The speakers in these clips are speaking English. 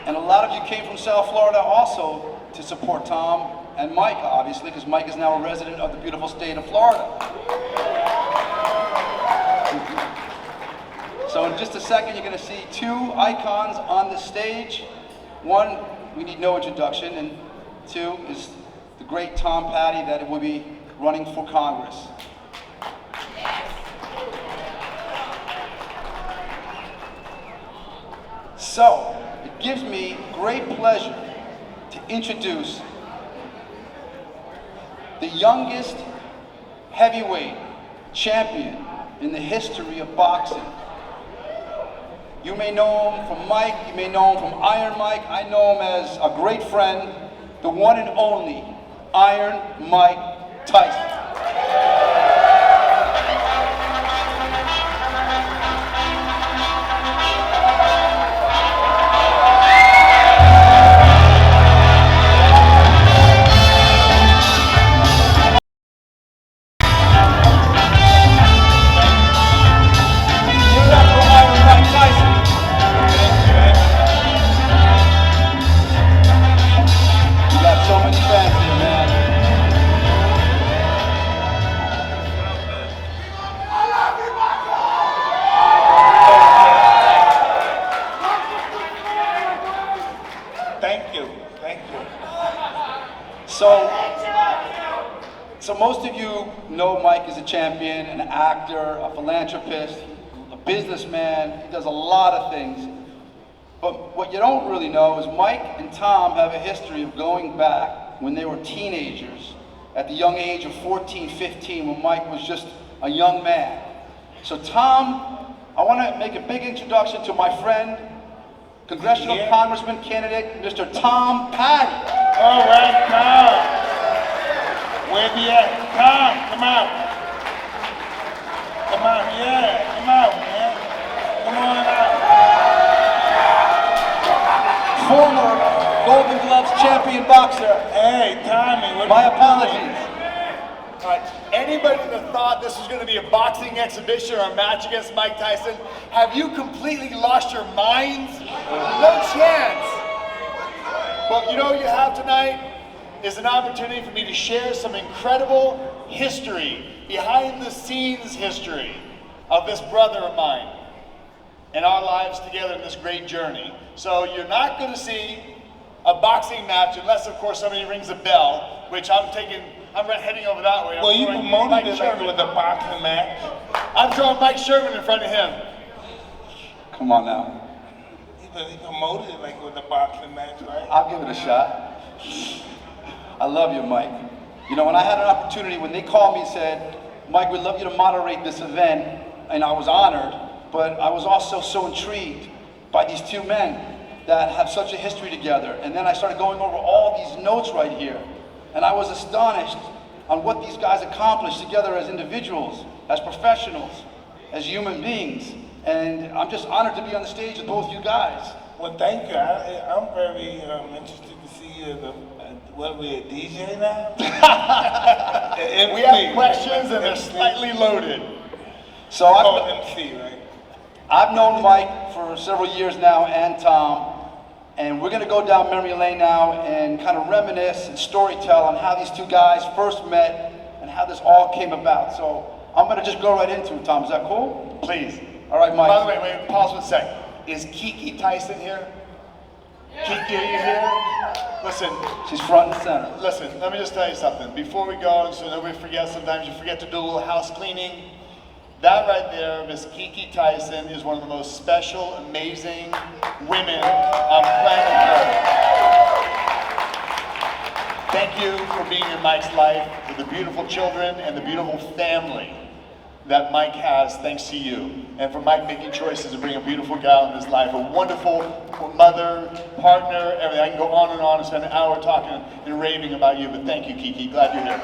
And a lot of you came from South Florida also to support Tom and Mike, obviously, because Mike is now a resident of the beautiful state of Florida. So in just a second, you're going to see two icons on the stage. One, we need no introduction, and two is the great Tom Petty that will be running for Congress. So, it gives me great pleasure to introduce the youngest heavyweight champion in the history of boxing. You may know him from Mike, you may know him from Iron Mike. I know him as a great friend, the one and only Iron Mike Tyson. So most of you know Mike as a champion, an actor, a philanthropist, a businessman. He does a lot of things. But what you don't really know is Mike and Tom have a history of going back when they were teenagers at the young age of 14, 15, when Mike was just a young man. So Tom, I want to make a big introduction to my friend, Congressional Congressman candidate, Mr. Tom Petty. All right, Tom. Where the at? Tom, come out. Come out, yeah, come out, man. Come on out. Former Golden Gloves champion boxer. Hey, Tommy, my apologies. All right, anybody that thought this was going to be a boxing exhibition or a match against Mike Tyson, have you completely lost your minds? No chance. But you know what you have tonight is an opportunity for me to share some incredible history, behind the scenes history of this brother of mine and our lives together in this great journey. So you're not going to see a boxing match unless, of course, somebody rings a bell, which I'm heading over that way. Well, you promoted it like with a boxing match. I'm throwing Mike Shermann in front of him. Come on now. He promoted it like with a boxing match, right? I'll give it a shot. I love you, Mike. You know, when I had an opportunity, when they called me and said, Mike, we'd love you to moderate this event, and I was honored, but I was also so intrigued by these two men that have such a history together. And then I started going over all these notes right here, and I was astonished on what these guys accomplished together as individuals, as professionals, as human beings. And I'm just honored to be on the stage with both you guys. Well, thank you. I'm very interested to see you. What, we a DJ now? We have questions and they're slightly loaded. So MC, right? I've known Mike for several years now, and Tom, and we're gonna go down memory lane now and kind of reminisce and storytell on how these two guys first met and how this all came about. So I'm gonna just go right into it, Tom. Is that cool? Please. All right, Mike. By the way, wait, pause for a sec. Is Kiki Tyson here? Kiki, are you here? Listen. She's front and center. Listen, let me just tell you something. Before we go, so nobody forgets, sometimes you forget to do a little house cleaning. That right there, Miss Kiki Tyson, is one of the most special, amazing women on planet Earth. Thank you for being in Mike's life, with the beautiful children and the beautiful family that Mike has, thanks to you. And for Mike making choices to bring a beautiful gal in his life, a wonderful mother, partner, everything. I can go on and spend an hour talking and raving about you, but thank you, Kiki. Glad you're here.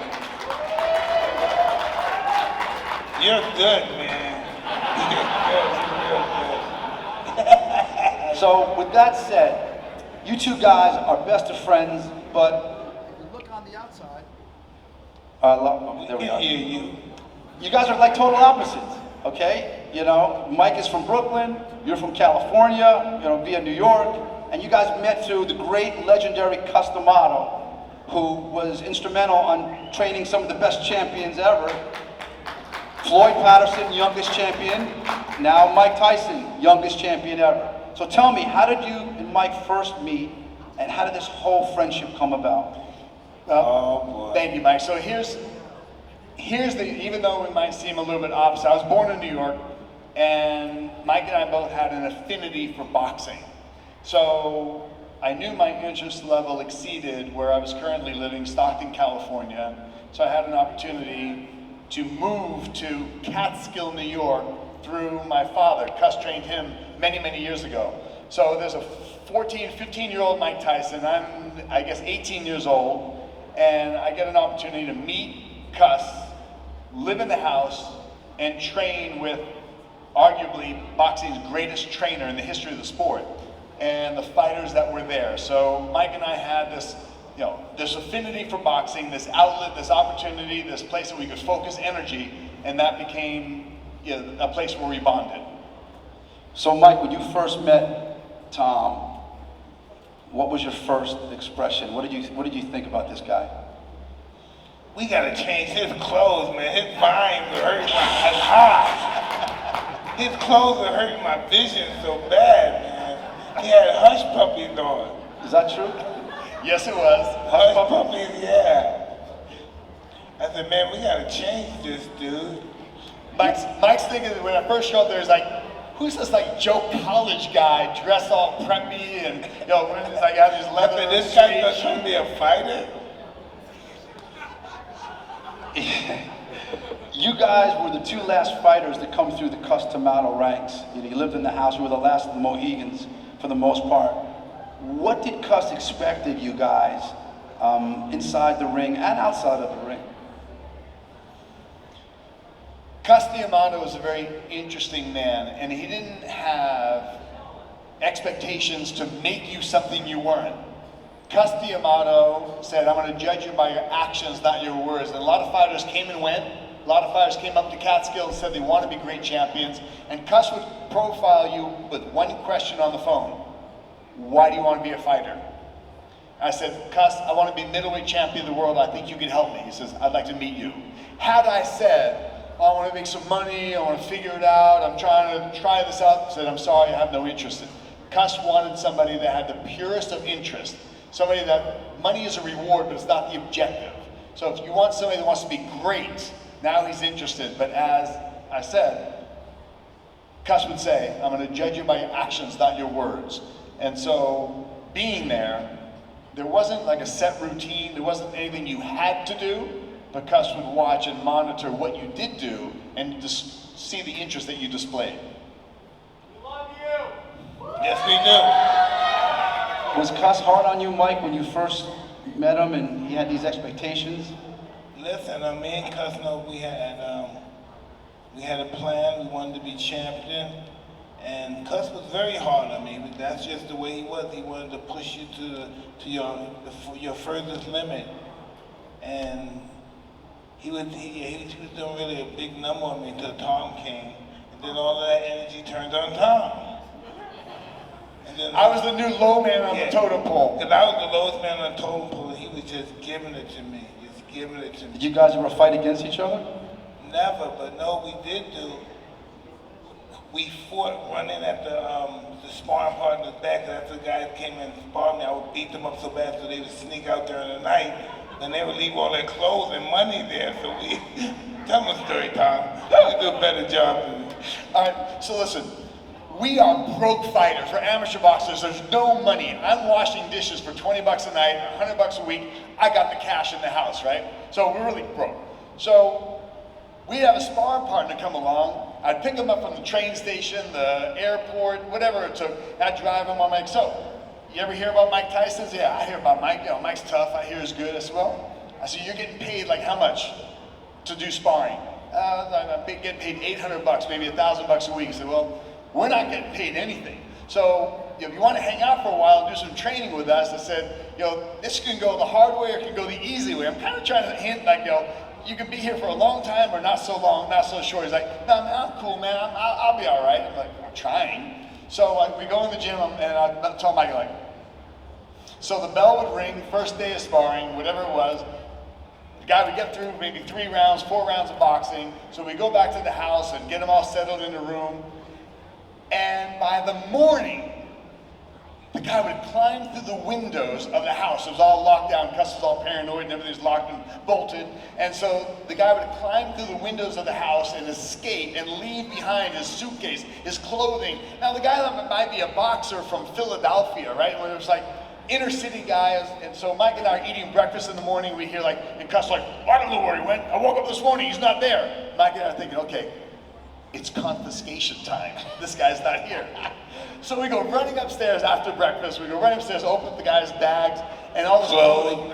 You're good, man. You're good. So, with that said, you two guys are best of friends, but if you look on the outside, there we are. You guys are like total opposites, okay? You know, Mike is from Brooklyn, you're from California, you know, via New York. and you guys met through the great legendary Cus D'amato, who was instrumental on training some of the best champions ever. Floyd Patterson, youngest champion. Now Mike Tyson, youngest champion ever. So tell me, how did you and Mike first meet, and how did this whole friendship come about? Oh boy. Thank you, Mike. So here's the, even though we might seem a little bit opposite, I was born in New York, and Mike and I both had an affinity for boxing. So I knew my interest level exceeded where I was currently living, Stockton, California. So I had an opportunity to move to Catskill, New York through my father. Cus trained him many, many years ago. So there's a 14, 15-year-old Mike Tyson. I'm, I guess, 18 years old, and I get an opportunity to meet Cus, live in the house, and train with arguably boxing's greatest trainer in the history of the sport, and the fighters that were there. So Mike and I had this, this affinity for boxing, this outlet, this opportunity, this place that we could focus energy, and that became a place where we bonded. So Mike, when you first met Tom, what was your first expression? What did you think about this guy? We gotta change his clothes, man. His vines are hurting my eyes. His clothes are hurting my vision so bad, man. He had hush puppies on. Is that true? Yes, it was. Hush puppies, yeah. I said, man, we gotta change this, dude. Mike's thinking when I first showed up there, he's like, who's this like Joe College guy dressed all preppy and it's like I have these leather. This guy's gonna be a fighter? You guys were the two last fighters to come through the Cus D'amato ranks. You lived in the house. You were the last of the Mohegans for the most part. What did Cus expect of you guys inside the ring and outside of the ring? Cus D'amato was a very interesting man, and he didn't have expectations to make you something you weren't. Cus D'amato said, I'm going to judge you by your actions, not your words. And a lot of fighters came and went. A lot of fighters came up to Catskill and said they want to be great champions. And Cus would profile you with one question on the phone. Why do you want to be a fighter? I said, Cus, I want to be middleweight champion of the world. I think you could help me. He says, I'd like to meet you. Had I said, I want to make some money, I want to figure it out, I'm trying to try this out, I said, I'm sorry, I have no interest in it. Cus wanted somebody that had the purest of interest. Somebody that money is a reward, but it's not the objective. So if you want somebody that wants to be great, now he's interested. But as I said, Cus would say, I'm going to judge you by your actions, not your words. And so being there wasn't like a set routine, there wasn't anything you had to do, but Cus would watch and monitor what you did do and just see the interest that you displayed. We love you! Yes, we do. Was Cus hard on you, Mike, when you first met him and he had these expectations? Listen, me and Cus know we had a plan. We wanted to be champion, and Cus was very hard on me. But that's just the way he was. He wanted to push you to your furthest limit, and he was doing really a big number on me until Tom came, and then all of that energy turned on Tom. And then I was the new low man on the totem pole. Because I was the lowest man on the totem pole, and he was just giving it to me, Did you guys ever fight against each other? Never, but no, we did do. We fought running at the sparring partner's back. After the guys came in and sparred me, I would beat them up so bad so they would sneak out there in the night, and they would leave all their clothes and money there. So we tell them a story, Tom. You do a better job than me. All right, so listen. We are broke fighters. For amateur boxers, there's no money. I'm washing dishes for 20 bucks a night, 100 bucks a week. I got the cash in the house, right? So we're really broke. So we'd have a sparring partner come along. I'd pick him up from the train station, the airport, whatever it took. I'd drive him. I'm like, so, you ever hear about Mike Tyson? Yeah, I hear about Mike. Mike's tough. I hear he's good. I said, well, you're getting paid like how much to do sparring? I'm getting paid 800 bucks, maybe 1,000 bucks a week. I said, well, we're not getting paid anything. So if you want to hang out for a while and do some training with us, I said, this can go the hard way or it can go the easy way. I'm kind of trying to hint like, you can be here for a long time or not so long, not so short. He's like, no, man, I'm cool, man. I'll be all right. I'm like, I'm trying. So we go in the gym, and I tell Mike, like, so the bell would ring, first day of sparring, whatever it was. The guy would get through maybe 3 rounds, 4 rounds of boxing. So we go back to the house and get them all settled in the room. And by the morning, the guy would climb through the windows of the house. It was all locked down. Cus was all paranoid and everything's locked and bolted. And so the guy would climb through the windows of the house and escape and leave behind his suitcase, his clothing. Now the guy might be a boxer from Philadelphia, right? Where it was like inner city guys. And so Mike and I are eating breakfast in the morning. We hear like, and Cus like, I don't know where he went. I woke up this morning, he's not there. Mike and I are thinking, okay, it's confiscation time. This guy's not here. So we go running upstairs after breakfast. We go running upstairs, open the guy's bags, and all this clothing.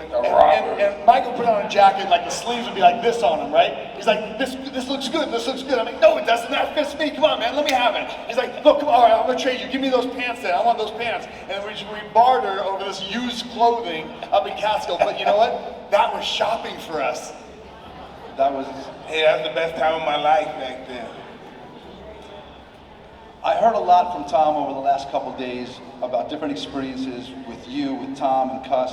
And Mike would put on a jacket, like the sleeves would be like this on him, right? He's like, this looks good, this looks good. I'm like, no, it doesn't, that fits me, come on, man, let me have it. He's like, look, come on, all right, I'm gonna trade you, give me those pants then, I want those pants. And we barter over this used clothing up in Catskill, but you know what? That was shopping for us. That was... Hey, that was the best time of my life back then. I heard a lot from Tom over the last couple days about different experiences with you, with Tom and Cus.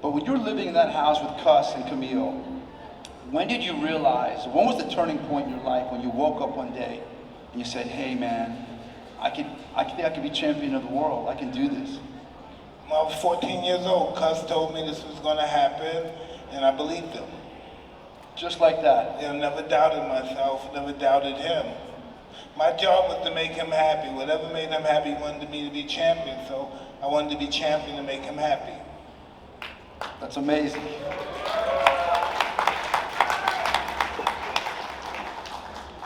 But when you were living in that house with Cus and Camille, when did you realize, when was the turning point in your life when you woke up one day and you said, hey man, I think I could be champion of the world, I can do this? When I was 14 years old, Cus told me this was gonna happen, and I believed him. Just like that? I never doubted myself, never doubted him. My job was to make him happy. Whatever made him happy, he wanted me to be champion, so I wanted to be champion to make him happy. That's amazing.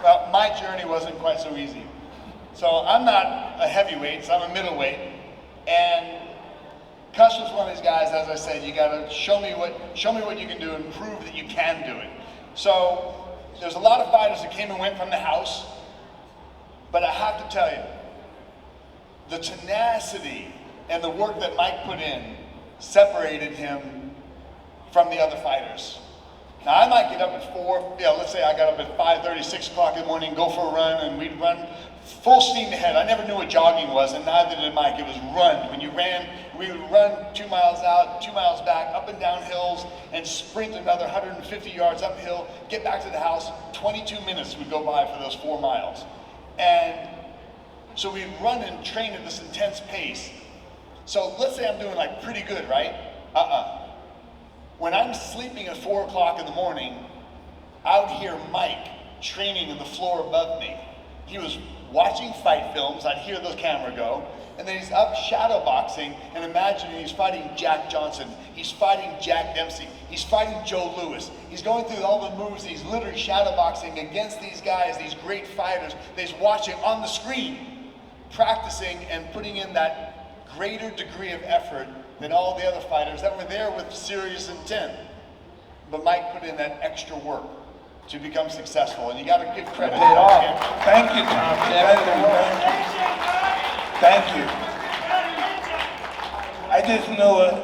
Well, my journey wasn't quite so easy. So I'm not a heavyweight, so I'm a middleweight. And Cus was one of these guys, as I said, you gotta show me what you can do and prove that you can do it. So there's a lot of fighters that came and went from the house. But I have to tell you, the tenacity and the work that Mike put in separated him from the other fighters. Now I might get up at 4, let's say I got up at 5:30, 6 o'clock in the morning, go for a run, and we'd run full steam ahead. I never knew what jogging was, and neither did Mike. It was run. When you ran, we would run 2 miles out, 2 miles back, up and down hills, and sprint another 150 yards uphill, get back to the house. 22 minutes would go by for those 4 miles. And so we run and train at this intense pace. So let's say I'm doing like pretty good, right? When I'm sleeping at 4 o'clock in the morning, I would hear Mike training on the floor above me. He was watching fight films, I'd hear the camera go, and then he's up shadow boxing and imagining he's fighting Jack Johnson, he's fighting Jack Dempsey, he's fighting Joe Louis. He's going through all the moves, he's literally shadow boxing against these guys, these great fighters that he's watching on the screen, practicing and putting in that greater degree of effort than all the other fighters that were there with serious intent. But Mike put in that extra work to become successful, and you gotta give credit to that. Thank you, Tom. Thank you. I just knew it,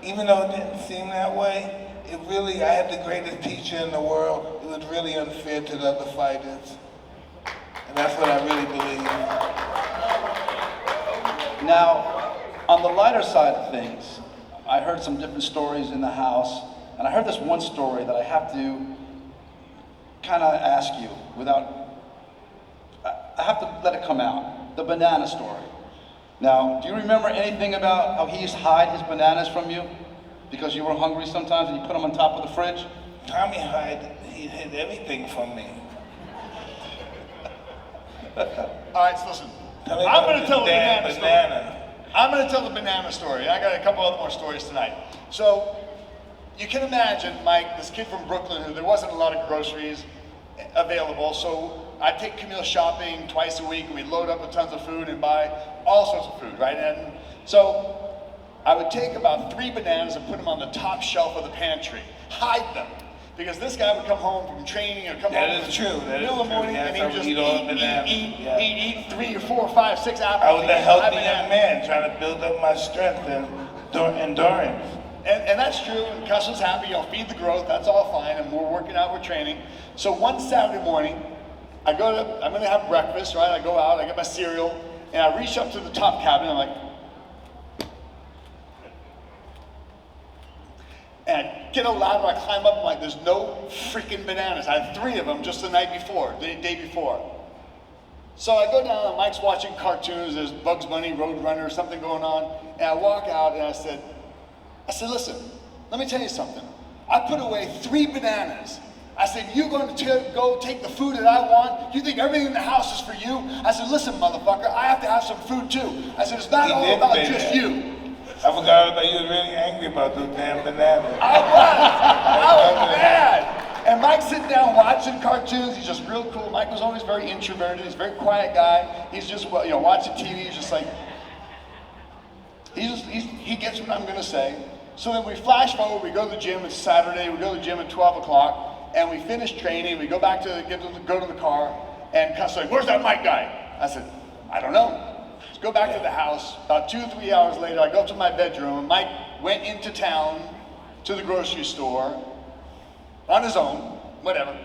even though it didn't seem that way, it really, I had the greatest teacher in the world. It was really unfair to the other fighters. And that's what I really believe. Now, on the lighter side of things, I heard some different stories in the house, and I heard this one story that I have to kind of ask you without, I have to let it come out, the banana story. Now, do you remember anything about how he used to hide his bananas from you? Because you were hungry sometimes and you put them on top of the fridge? Tommy he hid everything from me. All right, so listen, I'm gonna tell the banana story. I'm gonna tell the banana story. I got a couple other more stories tonight. So, you can imagine, Mike, this kid from Brooklyn, who there wasn't a lot of groceries available, so I'd take Camille shopping twice a week, and we'd load up with tons of food and buy all sorts of food, right? And so I would take about 3 bananas and put them on the top shelf of the pantry, hide them, because this guy would come home from training or come home from the middle of the morning, and he would just eat 3 or 4 or 5, 6 apples. I was a healthy young man trying to build up my strength and endurance. And that's true, and Cus was happy, feed the growth, that's all fine, and we're working out, we're training. So one Saturday morning, I'm gonna have breakfast, right? I go out, I get my cereal, and I reach up to the top cabinet, I'm like, and I get a ladder, I climb up, I'm like, there's no freaking bananas. I had 3 of them just the night before, the day before. So I go down, and Mike's watching cartoons, there's Bugs Bunny, Roadrunner, something going on, and I walk out and I said, listen, let me tell you something. I put away 3 bananas. I said, you going to go take the food that I want? You think everything in the house is for you? I said, listen, motherfucker, I have to have some food too. I said, it's not all about just you. I forgot that you were really angry about those damn bananas. I was mad. And Mike's sitting down watching cartoons. He's just real cool. Mike was always very introverted. He's a very quiet guy. He's just, watching TV. He's just like, he gets what I'm gonna say. So then we flash forward. We go to the gym. It's Saturday. We go to the gym at 12 o'clock, and we finish training. We go back to go to the car, and Cus like, "Where's that Mike guy?" I said, "I don't know." Let's go back to the house. About 2 or 3 hours later, I go up to my bedroom. And Mike went into town to the grocery store. On his own, whatever.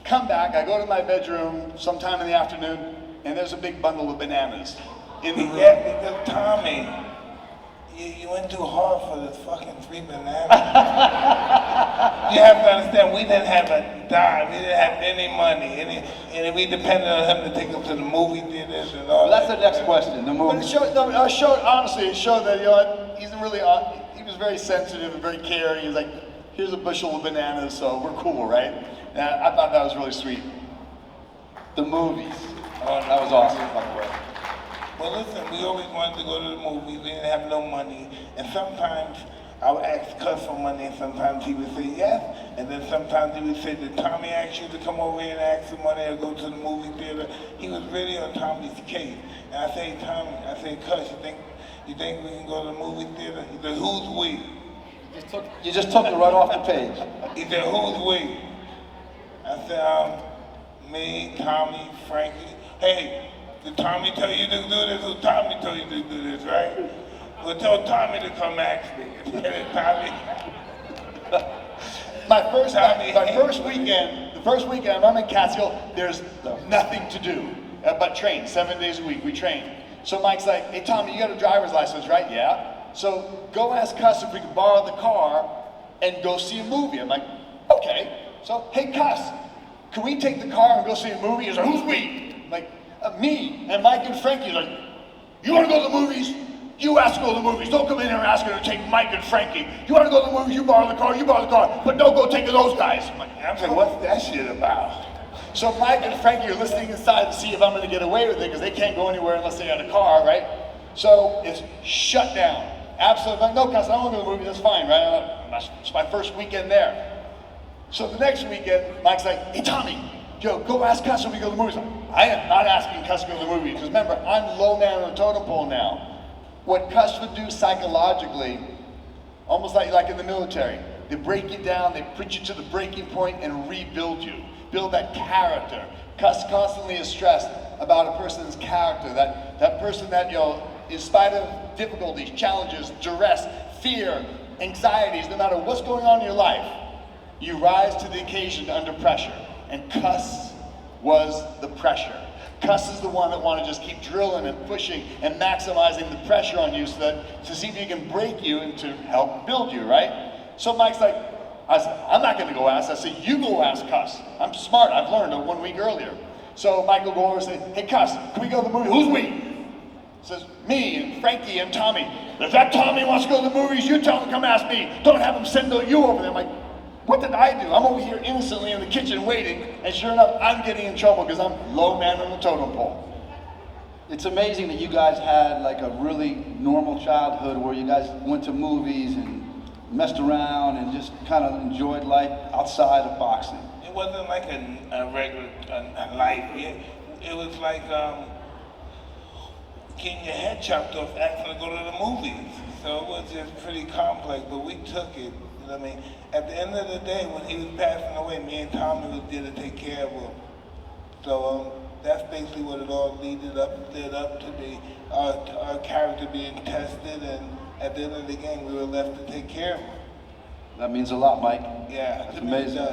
Come back, I go to my bedroom sometime in the afternoon, and there's a big bundle of bananas in the room. Yeah, because Tommy, you went too hard for this fucking 3 bananas. You have to understand, we didn't have a dime, we didn't have any money, and we depended on him to take us to the movie theaters and all. Well, that's the next question, the movie. But it showed, honestly, it showed that, he's really, he was very sensitive and very caring. He was like, here's a bushel of bananas, so we're cool, right? And I thought that was really sweet. The movies. Oh, that was awesome, by the way. Well, listen, we always wanted to go to the movies. We didn't have no money. And sometimes I would ask Cus for money, and sometimes he would say yes. And then sometimes he would say, did Tommy ask you to come over here and ask for money or go to the movie theater? He was really on Tommy's case. And I say, Tommy, Cus, you think we can go to the movie theater? He said, who's we? You just took it right off the page. He said, who's we? I said, me, Tommy, Frankie. Hey, did Tommy tell you to do this? Or Tommy told you to do this, right? Well, tell Tommy to come ask me. And then Tommy. My first weekend, I'm in Catskill, there's nothing to do but train, 7 days a week, we train. So Mike's like, hey Tommy, you got a driver's license, right? Yeah. So go ask Cus if we can borrow the car and go see a movie. I'm like, okay. So, hey Cus, can we take the car and go see a movie? He's like, who's we? I'm like, me and Mike and Frankie. He's like, you want to go to the movies? You ask to go to the movies. Don't come in here and ask her to take Mike and Frankie. You want to go to the movies? You borrow the car. But don't go take those guys. I'm like, what's that shit about? So Mike and Frankie are listening inside to see if I'm going to get away with it because they can't go anywhere unless they got a car, right? So it's shut down. Absolutely. Like, no, Cus, I don't want to go to the movies. That's fine, right? It's my first weekend there. So the next weekend, Mike's like, hey, Tommy, go ask Cus if we go to the movies. I am not asking Cus to go to the movies because remember, I'm low man on the totem pole now. What Cus would do psychologically, almost like in the military, they break you down, they put you to the breaking point and rebuild you. Build that character. Cus constantly is stressed about a person's character, that person that, in spite of difficulties, challenges, duress, fear, anxieties, no matter what's going on in your life, you rise to the occasion under pressure. And Cus was the pressure. Cus is the one that wanted to just keep drilling and pushing and maximizing the pressure on you to see if he can break you and to help build you, right? So Mike's like, I said, I'm not gonna go ask. I said, you go ask Cus. I'm smart, I've learned 1 week earlier. So Mike will go over and say, hey Cus, can we go to the movie? Who's we? Says, me and Frankie and Tommy. If that Tommy wants to go to the movies, you tell him to come ask me. Don't have him send you over there. I'm like, what did I do? I'm over here innocently in the kitchen waiting, and sure enough, I'm getting in trouble because I'm low man on the totem pole. It's amazing that you guys had like a really normal childhood where you guys went to movies and messed around and just kind of enjoyed life outside of boxing. It wasn't like a regular life. It was like getting your head chopped off asking to go to the movies. So it was just pretty complex, but we took it. You know what I mean? At the end of the day, when he was passing away, me and Tommy was there to take care of him. So that's basically what it all led up to be. Our character being tested, and at the end of the game, we were left to take care of him. That means a lot, Mike. Yeah, that's amazing.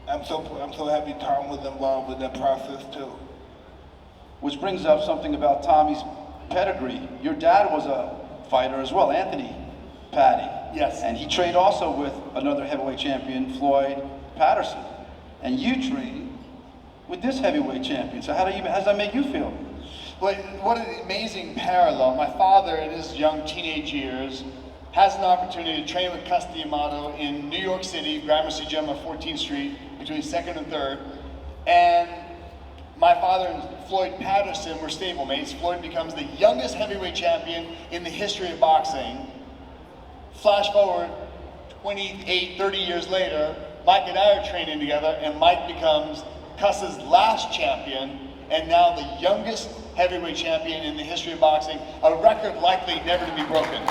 I'm so happy Tom was involved with that process too. which brings up something about Tommy's pedigree. Your dad was a fighter as well, Anthony Paddy. Yes. And he trained also with another heavyweight champion, Floyd Patterson. And you trained with this heavyweight champion. So how does that make you feel? Well, what an amazing parallel. My father, in his young teenage years, has an opportunity to train with Cus D'amato in New York City, Gramercy Gym on 14th Street, between 2nd and 3rd. And my father and Floyd Patterson were stablemates. Floyd becomes the youngest heavyweight champion in the history of boxing. Flash forward 28, 30 years later, Mike and I are training together, and Mike becomes Cus's last champion, and now the youngest heavyweight champion in the history of boxing, a record likely never to be broken.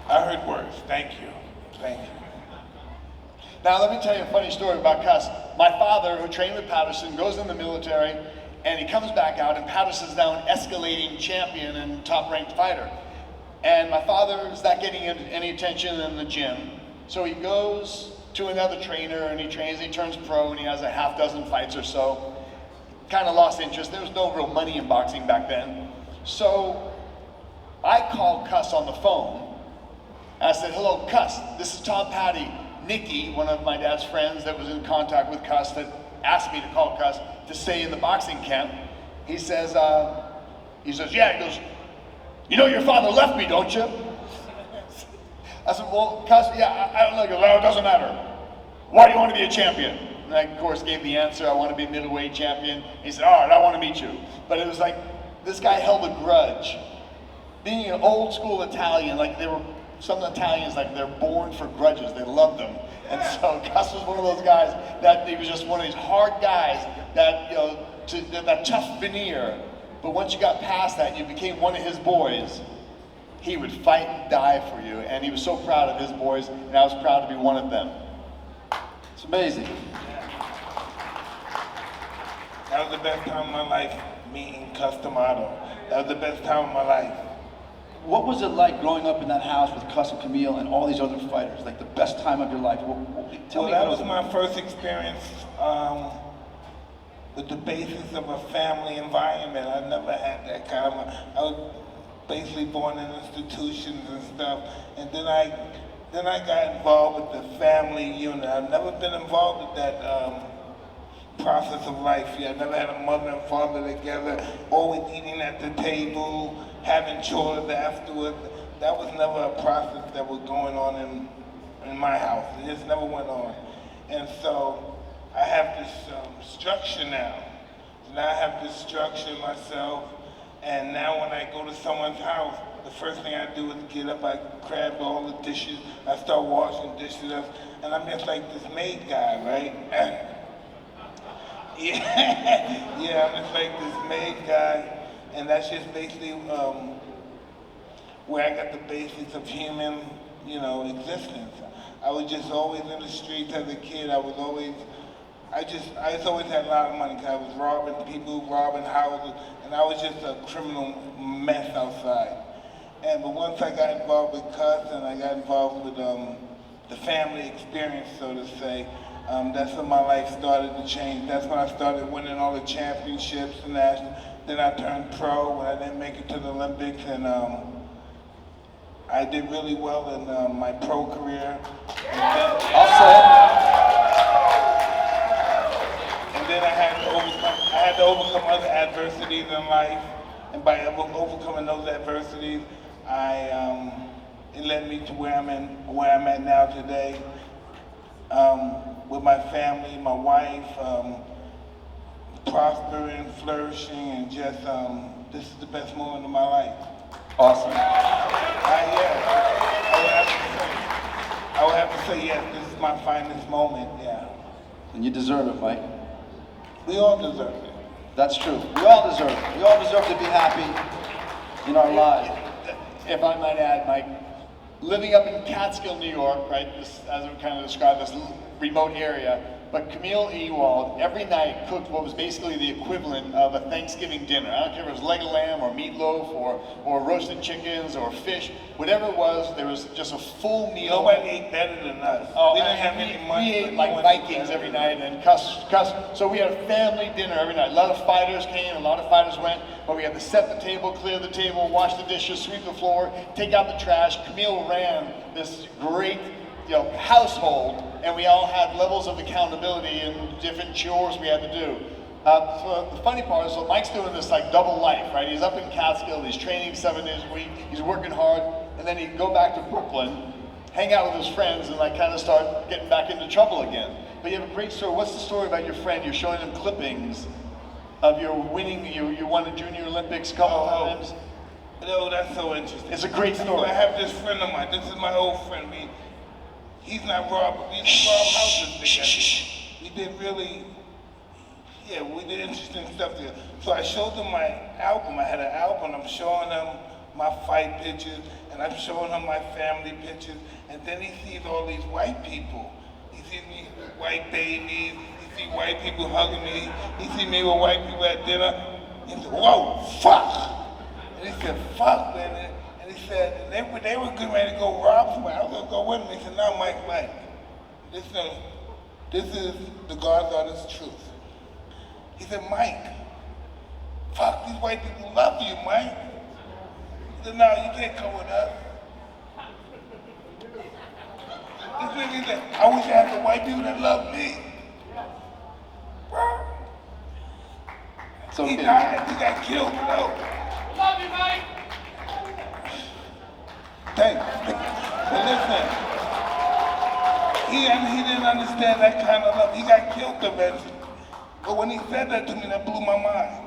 I heard words. Thank you. Thank you. Now let me tell you a funny story about Cus. My father, who trained with Patterson, goes in the military, and he comes back out, and Patterson's now an escalating champion and top-ranked fighter. And my father is not getting any attention in the gym, so he goes to another trainer, and he trains, he turns pro, and he has a half dozen fights or so. Kind of lost interest. There was no real money in boxing back then. So I called Cus on the phone. I said, "Hello, Cus, this is Tom Paddy. Nikki, one of my dad's friends that was in contact with Cus, that asked me to call Cus to stay in the boxing camp." He says, yeah, he goes, "You know your father left me, don't you?" I said, "Well, Cus, yeah, I don't know." He goes, "Well, it doesn't matter. Why do you want to be a champion?" And I, of course, gave the answer, "I want to be middleweight champion." He said, "All right, I want to meet you." But it was like, this guy held a grudge. Being an old school Italian, like some Italians, like they're born for grudges. They love them. And so Cus was one of those guys that he was just one of these hard guys that, you know, that tough veneer. But once you got past that, you became one of his boys. He would fight and die for you. And he was so proud of his boys, and I was proud to be one of them. It's amazing. That was the best time of my life, meeting Cus D'amato. That was the best time of my life. What was it like growing up in that house with Cus and Camille and all these other fighters? Like the best time of your life? Tell me That about was it. my first experience with the basis of a family environment. I never had that kind of. I was basically born in institutions and stuff, and then I got involved with the family unit. I've never been involved with that process of life yet. I never had a mother and father together, always eating at the table, having chores afterwards. That was never a process that was going on in my house. It just never went on. And so I have this structure now. Now I have this structure myself, and now when I go to someone's house, the first thing I do is get up, I grab all the dishes, I start washing dishes up, and I'm just like this maid guy, right? Yeah, I'm just like this maid guy, and that's just basically where I got the basics of human, existence. I was just always in the streets as a kid. I just always had a lot of money because I was robbing people, robbing houses, and I was just a criminal mess outside. But once I got involved with Cus and I got involved with the family experience, so to say, that's when my life started to change. That's when I started winning all the championships and national. Then I turned pro when I didn't make it to the Olympics, and I did really well in my pro career. I'll say And then I had to overcome other adversities in life, and by overcoming those adversities, it led me to where I'm at now today, with my family, my wife, prospering, flourishing, and just this is the best moment of my life. Awesome. I would have to say yes. This is my finest moment. Yeah. And you deserve it, Mike. We all deserve it. That's true. We all deserve it. We all deserve to be happy in our lives. If I might add, Mike, living up in Catskill, New York, right, this, as we kind of described, this remote area, but Camille Ewald every night cooked what was basically the equivalent of a Thanksgiving dinner. I don't care if it was leg of lamb or meatloaf or roasted chickens or fish, whatever it was, there was just a full meal. Nobody ate better than us. Oh, we didn't and have any money. we ate but like no one ate Vikings better. every night, and Cus. So we had a family dinner every night. A lot of fighters came, a lot of fighters went, but we had to set the table, clear the table, wash the dishes, sweep the floor, take out the trash. Camille ran this great, household, and we all had levels of accountability and different chores we had to do. So the funny part is, so Mike's doing this like double life, right? He's up in Catskill, he's training 7 days a week, he's working hard, and then he'd go back to Brooklyn, hang out with his friends, and like kind of start getting back into trouble again. But you have a great story. What's the story about your friend? You're showing him clippings of your winning, you won the Junior Olympics a couple times. No, that's so interesting. It's a great So story. I have this friend of mine. This is my old friend. He's not Rob. We didn't rob houses together. We did really, we did interesting stuff together. So I showed him my album. I had an album. I'm showing him my fight pictures, and I'm showing him my family pictures. And then he sees all these white people. He sees me with white babies. He sees white people hugging me. He sees me with white people at dinner. He said, "Whoa, fuck!" And he said, "Fuck, man." And he said, they were getting ready to go rob somebody. I was gonna go with him. He said, "No, Mike, listen, this is the God's honest truth." He said, "Mike, fuck, these white people love you, Mike." He said, "No, you can't come with us." This nigga said, "I wish I had the white people that love me." So He died, he got killed, Love you, Mike. Thanks. But listen, he didn't understand that kind of love. He got killed eventually. But when he said that to me, that blew my mind.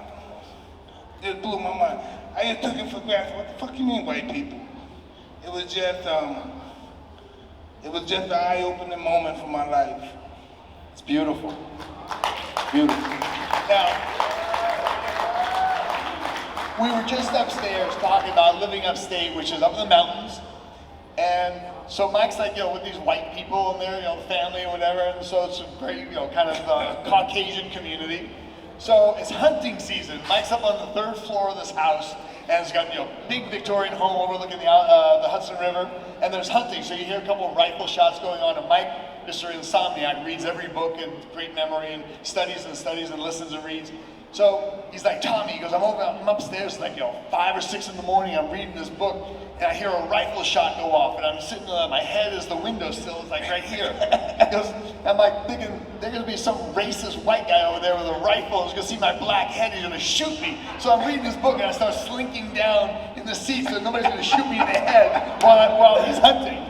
It blew my mind. I just took it for granted. What the fuck you mean, white people? It was just an eye-opening moment for my life. It's beautiful. Beautiful. Now, we were just upstairs talking about living upstate, which is up in the mountains. And so Mike's like, with these white people in there, family or whatever. And so it's a great, kind of Caucasian community. So it's hunting season. Mike's up on the 3rd floor of this house, and it's got, big Victorian home overlooking the Hudson River. And there's hunting, so you hear a couple of rifle shots going on. And Mike, Mr. Insomniac, reads every book and great memory and studies and listens and reads. So he's like, "Tommy," he goes, I'm upstairs like, 5 or 6 in the morning, I'm reading this book, and I hear a rifle shot go off, and I'm sitting there, my head is the windowsill, it's like right here. He goes, I'm like thinking, there's gonna be some racist white guy over there with a rifle who's gonna see my black head, he's gonna shoot me. So I'm reading this book, and I start slinking down in the seat so nobody's gonna shoot me in the head while he's hunting.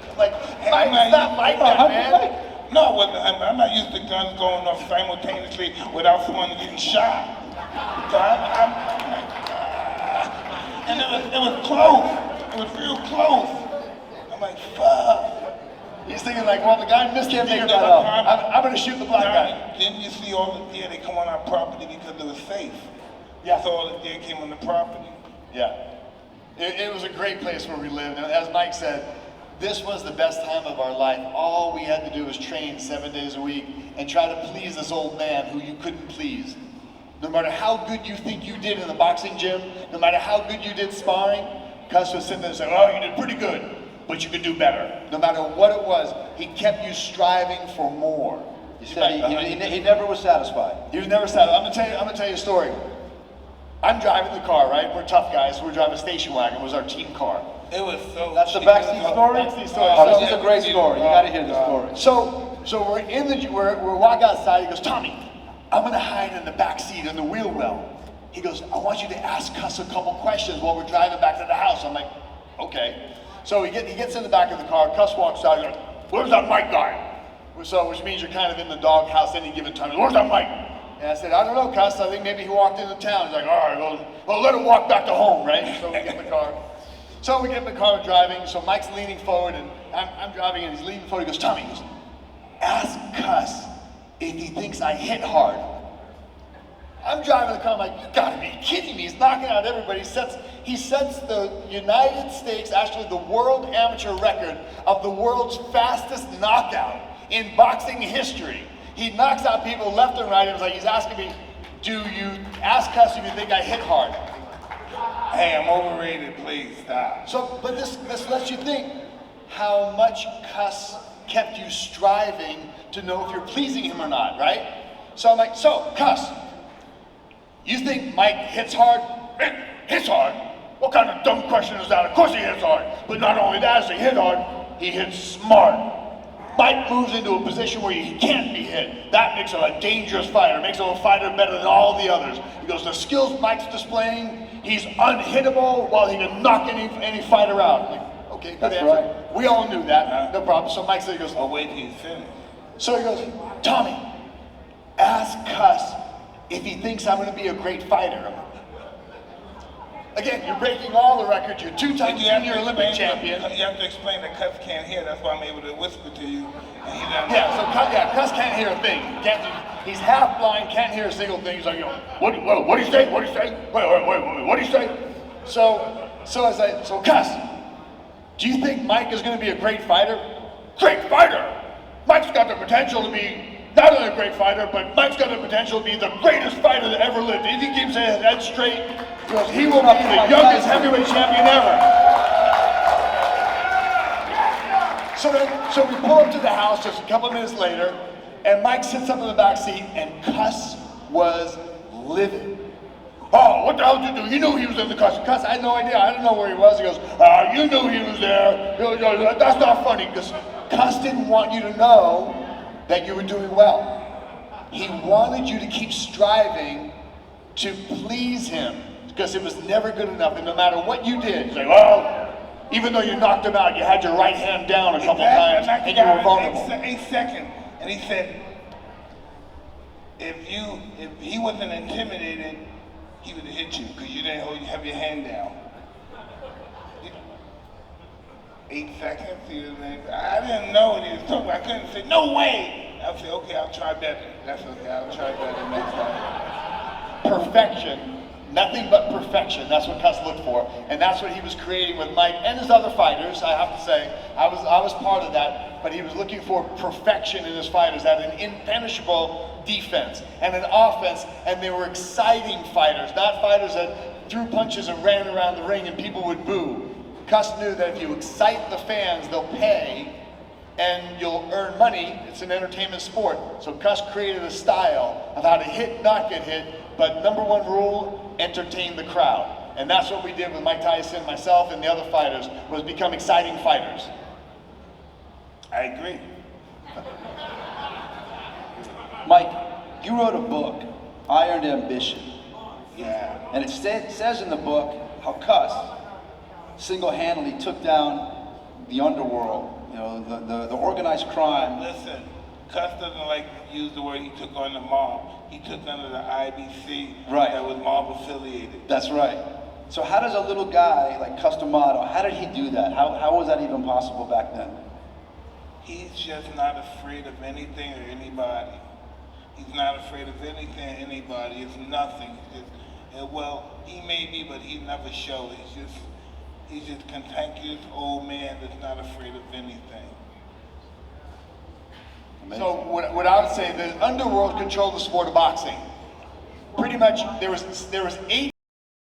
I'm like, Mike, it's not like that, man. No, I'm not used to guns going off simultaneously without someone getting shot. So and it was close. It was real close. I'm like, fuck. He's thinking like, well, the guy missed him. Figured that out. I'm gonna shoot the black guy. Didn't you see all the deer? They come on our property because it was safe. Yeah. So all the deer came on the property. Yeah. It was a great place where we lived. And as Mike said, this was the best time of our life. All we had to do was train 7 days a week and try to please this old man who you couldn't please. No matter how good you think you did in the boxing gym, no matter how good you did sparring, Cus would sit there and say, "Oh, you did pretty good, but you could do better." No matter what it was, he kept you striving for more. He said he never was satisfied. He was never satisfied. I'm gonna tell you a story. I'm driving the car, right? We're tough guys, so we're driving a station wagon. It was our team car. It was so. That's the cheap. backseat story? Backseat story. Oh, this is a great story. You gotta hear the story. So we're in we're walking outside. He goes, "Tommy, I'm gonna hide in the back seat in the wheel well." He goes, "I want you to ask Cus a couple questions while we're driving back to the house." I'm like, "Okay." So he gets in the back of the car. Cus walks out. He goes, "Where's that Mike guy?" So which means you're kind of in the doghouse any given time. "Where's that Mike?" And I said, "I don't know, Cus. I think maybe he walked into town." He's like, "All right, well, let him walk back to home, right?" So we get in the car. So we get in the car driving. So Mike's leaning forward, and I'm driving, and he's leaning forward. He goes, "Tommy," he goes, "ask Cus if he thinks I hit hard." I'm driving the car, I'm like, "You gotta be kidding me." He's knocking out everybody. He sets the United States, actually the world amateur record of the world's fastest knockout in boxing history. He knocks out people left and right. It was like he's asking me, do you ask Cus if you think I hit hard? Hey, I'm overrated, please stop. So, but this lets you think how much Cus kept you striving to know if you're pleasing him or not, right? So I'm like, so Cus, you think Mike hits hard? Hits hard? What kind of dumb question is that? Of course he hits hard. But not only that, does he hit hard, he hits smart. Mike moves into a position where he can't be hit. That makes him a dangerous fighter, makes him a fighter better than all the others. He goes, the skills Mike's displaying, he's unhittable while he can knock any fighter out. Like, okay, good answer. Right. We all knew that, no problem. So Mike said, he goes, Oh, wait till he's finished. so he goes, Tommy, ask Cus if he thinks I'm gonna be a great fighter. Again, you're breaking all the records. You're two-time junior Olympic champion. You have to explain that Cus can't hear. That's why I'm able to whisper to you. And he doesn't Yeah, so Cus can't hear a thing. He's half blind, can't hear a single thing. He's like, what do you say? What do you say? Wait, what do you say? So Cus, do you think Mike is going to be a great fighter? Great fighter! Mike's got the potential to be not only a great fighter, but Mike's got the potential to be the greatest fighter that ever lived. If he keeps his head straight, because he will be the youngest heavyweight champion ever. So we pull up to the house just a couple of minutes later, and Mike sits up in the back seat, and Cus was livid. Oh, what the hell did you do? You knew he was in the Cus. Cus, I had no idea. I didn't know where he was. He goes, you knew he was there. That's not funny, because Cus didn't want you to know that you were doing well. He wanted you to keep striving to please him, because it was never good enough, and no matter what you did, he's like, well, even though you knocked him out, you had your right hand down a couple times, and you were vulnerable. 8 seconds, and he said, if he wasn't intimidated, he would have hit you, because you didn't have your hand down. 8 seconds, I didn't know what he was talking about. I couldn't say, no way! I said, okay, I'll try better. That's okay, I'll try better next time. Perfection. Nothing but perfection. That's what Cus looked for, and that's what he was creating with Mike and his other fighters. I have to say, I was part of that, but he was looking for perfection in his fighters, that an impenetrable defense and an offense, and they were exciting fighters, not fighters that threw punches and ran around the ring and people would boo. Cus knew that if you excite the fans, they'll pay, and you'll earn money. It's an entertainment sport. So Cus created a style of how to hit, not get hit, but number one rule, entertain the crowd. And that's what we did with Mike Tyson, myself, and the other fighters, was become exciting fighters. I agree. Mike, you wrote a book, Iron Ambition. Yeah. And it says in the book how Cus single-handedly took down the underworld, the organized crime. Listen, Cus doesn't like to use the word he took on the mob. He took under the IBC Right. that was mob affiliated. That's right. So how does a little guy like Cus D'amato, how did he do that? How was that even possible back then? He's just not afraid of anything or anybody. He's not afraid of anything or anybody. It's nothing. He's just, well, he may be, but he never shows. He's just cantankerous old man that's not afraid of anything. Amazing. So what I would say, the underworld controlled the sport of boxing. Pretty much, there was 8